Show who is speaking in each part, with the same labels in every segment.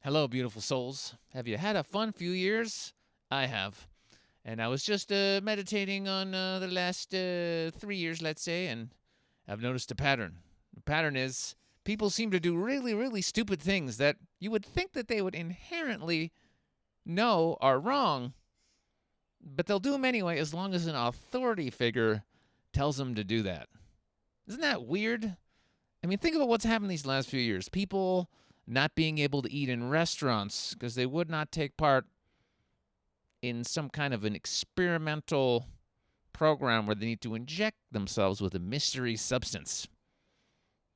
Speaker 1: Hello, beautiful souls. Have you had a fun few years? I have. And I was just meditating on the last 3 years, let's say, and I've noticed a pattern. The pattern is people seem to do really, really stupid things that you would think that they would inherently know are wrong, but they'll do them anyway as long as an authority figure tells them to do that. Isn't that weird? I mean, think about what's happened these last few years. People not being able to eat in restaurants because they would not take part in some kind of an experimental program where they need to inject themselves with a mystery substance.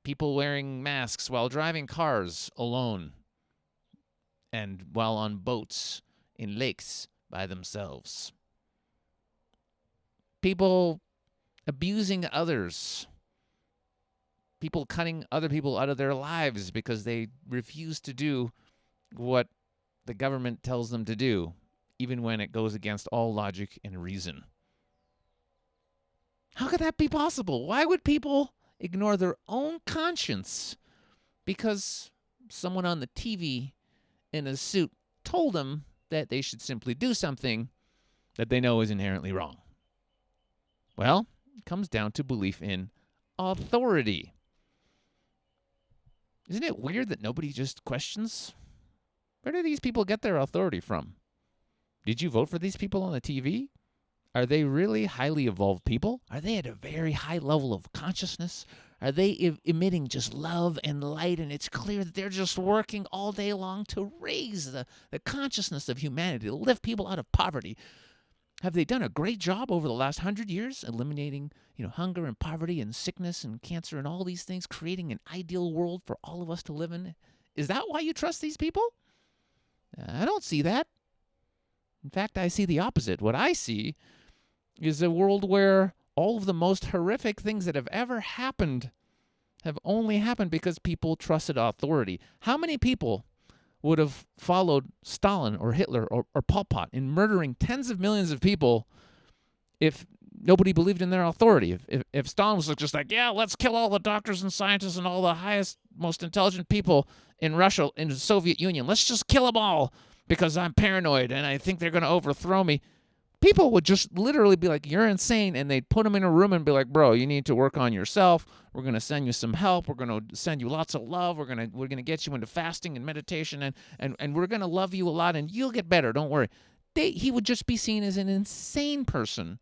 Speaker 1: People wearing masks while driving cars alone and while on boats in lakes by themselves. People abusing others. People cutting other people out of their lives because they refuse to do what the government tells them to do, even when it goes against all logic and reason. How could that be possible? Why would people ignore their own conscience because someone on the TV in a suit told them that they should simply do something that they know is inherently wrong? Well, it comes down to belief in authority. Isn't it weird that nobody just questions? Where do these people get their authority from? Did you vote for these people on the TV? Are they really highly evolved people? Are they at a very high level of consciousness? Are they emitting just love and light? And it's clear that they're just working all day long to raise the consciousness of humanity, to lift people out of poverty. Have they done a great job over the last 100 years eliminating, hunger and poverty and sickness and cancer and all these things, creating an ideal world for all of us to live in? Is that why you trust these people? I don't see that. In fact, I see the opposite. What I see is a world where all of the most horrific things that have ever happened have only happened because people trusted authority. How many people would have followed Stalin or Hitler or Pol Pot in murdering tens of millions of people if nobody believed in their authority? If Stalin was just like, yeah, let's kill all the doctors and scientists and all the highest, most intelligent people in Russia, in the Soviet Union, let's just kill them all because I'm paranoid and I think they're going to overthrow me. People would just literally be like, you're insane, and they'd put him in a room and be like, bro, you need to work on yourself. We're going to send you some help. We're going to send you lots of love. We're going to get you into fasting and meditation, and we're going to love you a lot, and you'll get better. Don't worry. He would just be seen as an insane person.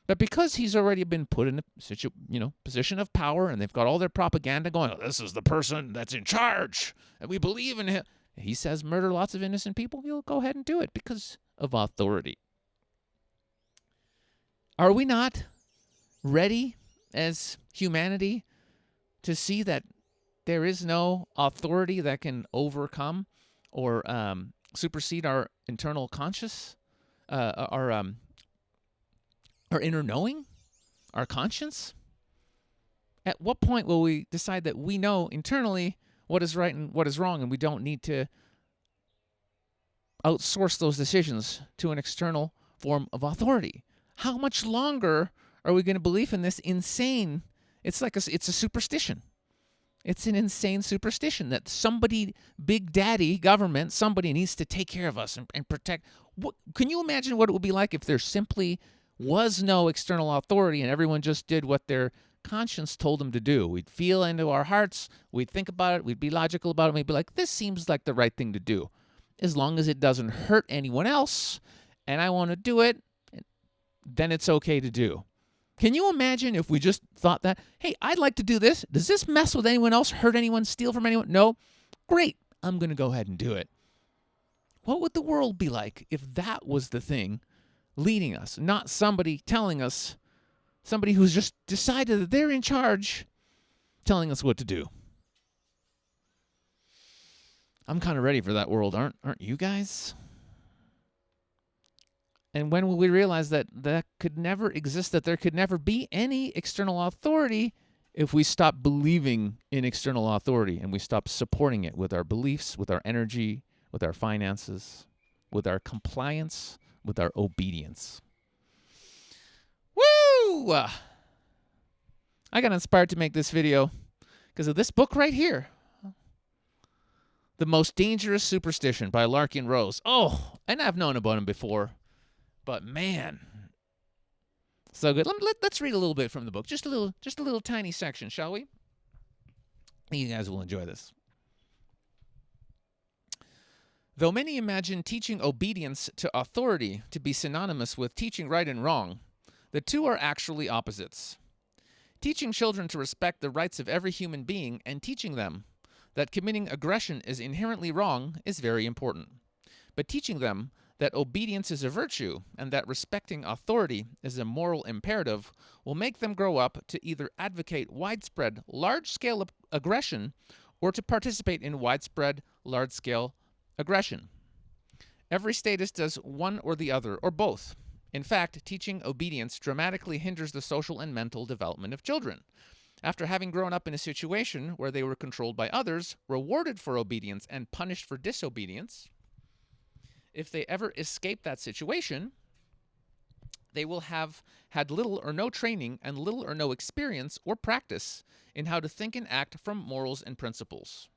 Speaker 1: But because he's already been put in a position of power, and they've got all their propaganda going, oh, this is the person that's in charge, and we believe in him. He says murder lots of innocent people. You'll go ahead and do it because of authority. Are we not ready as humanity to see that there is no authority that can overcome or supersede our internal conscious, our inner knowing, our conscience? At what point will we decide that we know internally what is right and what is wrong, and we don't need to outsource those decisions to an external form of authority? How much longer are we going to believe in this insane? It's a superstition. It's an insane superstition that somebody, big daddy government, somebody needs to take care of us and protect. Can you imagine what it would be like if there simply was no external authority and everyone just did what their conscience told them to do? We'd feel into our hearts, we'd think about it, we'd be logical about it, we'd be like, this seems like the right thing to do. As long as it doesn't hurt anyone else and I want to do it, then it's okay to do. Can you imagine if we just thought that, hey, I'd like to do this. Does this mess with anyone else, hurt anyone, steal from anyone? No? Great. I'm going to go ahead and do it. What would the world be like if that was the thing leading us, not somebody telling us, somebody who's just decided that they're in charge telling us what to do? I'm kind of ready for that world, aren't you guys? And when will we realize that that could never exist, that there could never be any external authority if we stop believing in external authority and we stop supporting it with our beliefs, with our energy, with our finances, with our compliance, with our obedience? Woo! I got inspired to make this video because of this book right here. The Most Dangerous Superstition by Larkin Rose. Oh, and I've known about him before, but man, so good. Let's read a little bit from the book, just a little tiny section, shall we? You guys will enjoy this. Though many imagine teaching obedience to authority to be synonymous with teaching right and wrong, the two are actually opposites. Teaching children to respect the rights of every human being and teaching them that committing aggression is inherently wrong is very important. But teaching them that obedience is a virtue and that respecting authority is a moral imperative will make them grow up to either advocate widespread, large-scale aggression or to participate in widespread, large-scale aggression. Every statist does one or the other, or both. In fact, teaching obedience dramatically hinders the social and mental development of children. After having grown up in a situation where they were controlled by others, rewarded for obedience, and punished for disobedience, if they ever escape that situation, they will have had little or no training and little or no experience or practice in how to think and act from morals and principles.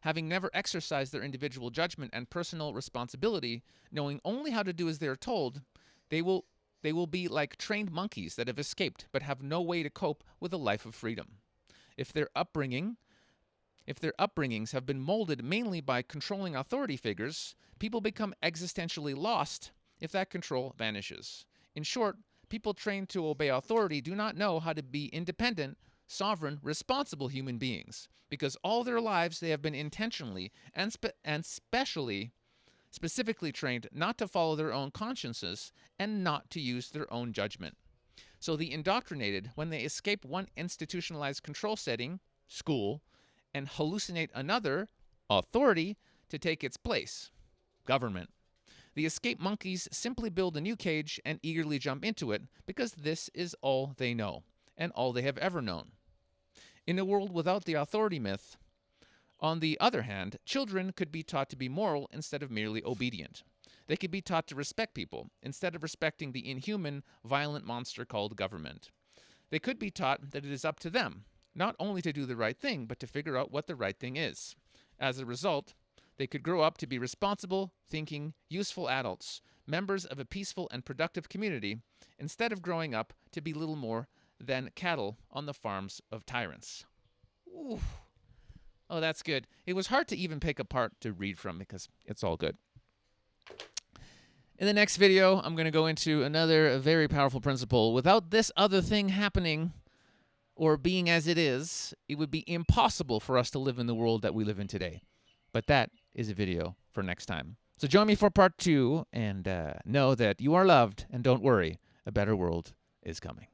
Speaker 1: Having never exercised their individual judgment and personal responsibility, knowing only how to do as they are told, they will be like trained monkeys that have escaped but have no way to cope with a life of freedom. If their upbringings have been molded mainly by controlling authority figures, people become existentially lost if that control vanishes. In short, people trained to obey authority do not know how to be independent, sovereign, responsible human beings, because all their lives they have been intentionally and specifically trained not to follow their own consciences and not to use their own judgment. So the indoctrinated, when they escape one institutionalized control setting, school, and hallucinate another, authority, to take its place, government, the escaped monkeys simply build a new cage and eagerly jump into it because this is all they know and all they have ever known. In a world without the authority myth, on the other hand, children could be taught to be moral instead of merely obedient. They could be taught to respect people instead of respecting the inhuman, violent monster called government. They could be taught that it is up to them, not only to do the right thing, but to figure out what the right thing is. As a result, they could grow up to be responsible, thinking, useful adults, members of a peaceful and productive community, instead of growing up to be little more than cattle on the farms of tyrants. Ooh. Oh, that's good. It was hard to even pick apart to read from because it's all good. In the next video, I'm going to go into another very powerful principle. Without this other thing happening or being as it is, it would be impossible for us to live in the world that we live in today. But that is a video for next time. So join me for part 2 and know that you are loved, and don't worry, a better world is coming.